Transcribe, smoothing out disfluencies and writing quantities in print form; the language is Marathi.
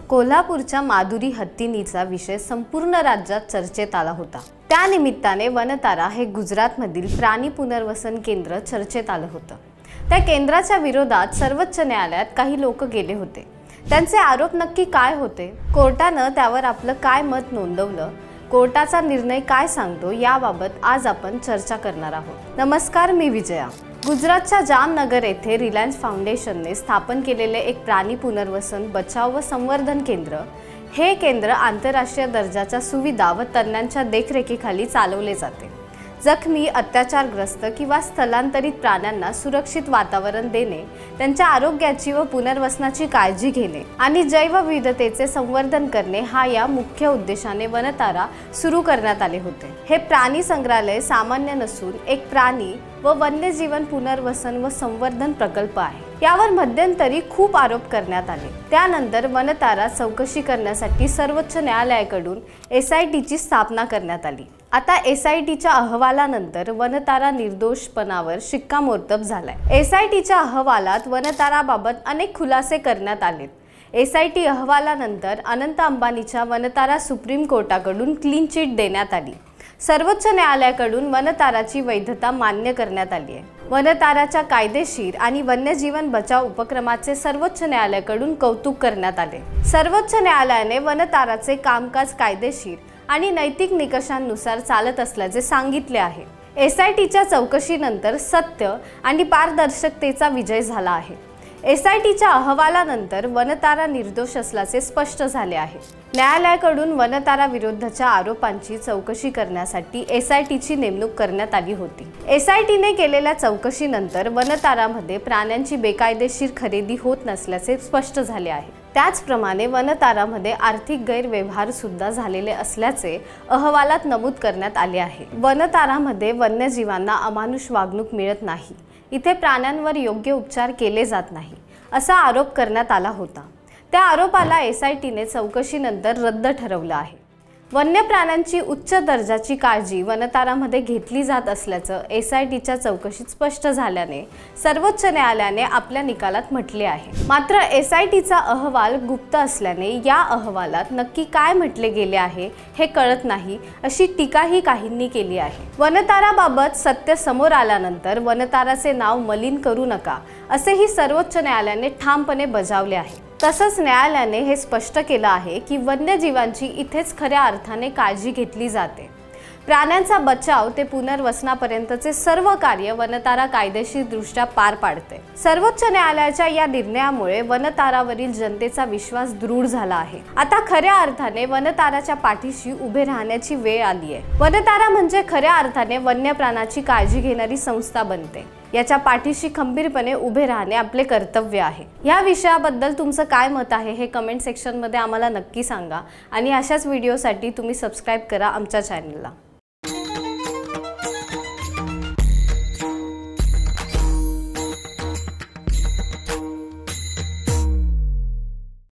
कोल्हापूरच्या माधुरी हत्तीनीचा विषय संपूर्ण राज्यात चर्चेत आला होता। त्या निमित्ताने वनतारा हे गुजरातमधील प्राणी पुनर्वसन केंद्र चर्चेत आलं होतं। त्या केंद्राच्या विरोधात सर्वोच्च न्यायालयात काही लोक गेले होते। त्यांचे आरोप नक्की काय होते, कोर्टाने त्यावर आपलं काय मत नोंदवलं, कोर्टाचा निर्णय काय सांगतो याबाबत आज आपण चर्चा करणार आहोत। नमस्कार, मी विजया। गुजरातच्या जामनगर येथे रिलायन्स फाउंडेशनने स्थापन केलेले एक प्राणी पुनर्वसन, बचाव व संवर्धन केंद्र हे केंद्र आंतरराष्ट्रीय दर्जाच्या सुविधा व तज्ञांच्या देखरेखीखाली चालवले जाते। जखमी, अत्याचारग्रस्त किंवा स्थलांतरित प्राण्यांना सुरक्षित वातावरण देणे, त्यांच्या आरोग्याची व पुनर्वसनाची काळजी घेणे आणि जैवविविधतेचे संवर्धन करणे हा या मुख्य उद्देशाने वनतारा सुरू करण्यात आले होते। हे प्राणी संग्रहालय सामान्य नसून एक प्राणी व वन्यजीवन पुनर्वसन व संवर्धन प्रकल्प आहे। यावर मध्यंतरी खूप आरोप करण्यात आले। त्यानंतर वनतारा चौकशी करण्यासाठी सर्वोच्च न्यायालयाकडून SITची स्थापना करण्यात आली। आता SITच्या अहवालानंतर वनतारा निर्दोषपणावर शिक्कामोर्तब झालाय। SITच्या अहवालात वनताराबाबत अनेक खुलासे करण्यात आलेत। SIT अहवालानंतर अनंत अंबानीच्या वनतारा सुप्रीम कोर्टाकडून क्लीन चिट देण्यात आली। सर्वोच्च न्यायालयाकडून वनताराची वैधता मान्य करण्यात आली आहे। वनताराच्या कायदेशीर आणि वन्यजीवन बचाव उपक्रमाचे सर्वोच्च न्यायालयाकडून कौतुक करण्यात आले। सर्वोच्च न्यायालयाने वनताराचे कामकाज कायदेशीर आणि नैतिक निकषांनुसार चालत असल्याचे सांगितले आहे। SITच्या चौकशीनंतर सत्य आणि पारदर्शकतेचा विजय झाला आहे। SITच्या अहवालानंतर वनतारा निर्दोष असल्याचे स्पष्ट झाले आहे। न्यायालयाकडून वनतारा विरुद्धच्या आरोपांची चौकशी करण्यासाठी SITची नेमणूक करण्यात आली होती। SITने केलेल्या चौकशीनंतर वनतारामध्ये प्राण्यांची बेकायदेशीर खरेदी होत नसल्याचे स्पष्ट झाले आहे। त्याचप्रमाणे वनतारामध्ये आर्थिक गैरव्यवहार सुद्धा झालेले असल्याचे अहवालात नमूद करण्यात आले आहे। वनतारामध्ये वन्यजीवांना अमानुष वागणूक मिळत नाही, इथे प्राण्यांवर योग्य उपचार केले जात नाही असा आरोप करण्यात आला होता। त्या आरोपाला SITने चौकशीनंतर रद्द ठरवलं आहे। वन्य प्राण्यांची उच्च दर्जाची काळजी वनतारामध्ये घेतली जात असल्याचं SITच्या चौकशीत स्पष्ट झाल्याने सर्वोच्च न्यायालयाने आपल्या निकालात म्हटले आहे। मात्र SITचा अहवाल गुप्त असल्याने या अहवालात नक्की काय म्हटले गेले आहे हे कळत नाही अशी टीकाही काहींनी केली आहे। वनताराबाबत सत्य समोर आल्यानंतर वनताराचे नाव मलिन करू नका असेही सर्वोच्च न्यायालयाने ठामपणे बजावले आहे। तसंच न्यायालयाने हे स्पष्ट केलं आहे की वन्यजीवांची इथेच खऱ्या अर्थाने काळजी घेतली जाते। प्राण्यांचा बचाव ते पुनर्वसनापर्यंतचे सर्व कार्य वनतारा कायदेशीरदृष्ट्या पार पाडते। सर्वोच्च न्यायालयाच्या या निर्णयामुळे वनतारावरील जनतेचा विश्वास दृढ झाला आहे। आता खऱ्या अर्थाने वनताराच्या पाठीशी उभे राहण्याची वेळ आली आहे। वनतारा म्हणजे खऱ्या अर्थाने वन्य प्राण्याची काळजी घेणारी संस्था बनते। याच्या पाठीशी खंबीरपणे उभे राहणे आपले कर्तव्य आहे। या विषयाबद्दल तुमचं काय मत आहे हे कमेंट सेक्शनमध्ये आम्हाला नक्की सांगा आणि अशाच व्हिडिओसाठी तुम्ही सबस्क्राइब करा आमच्या चॅनलला।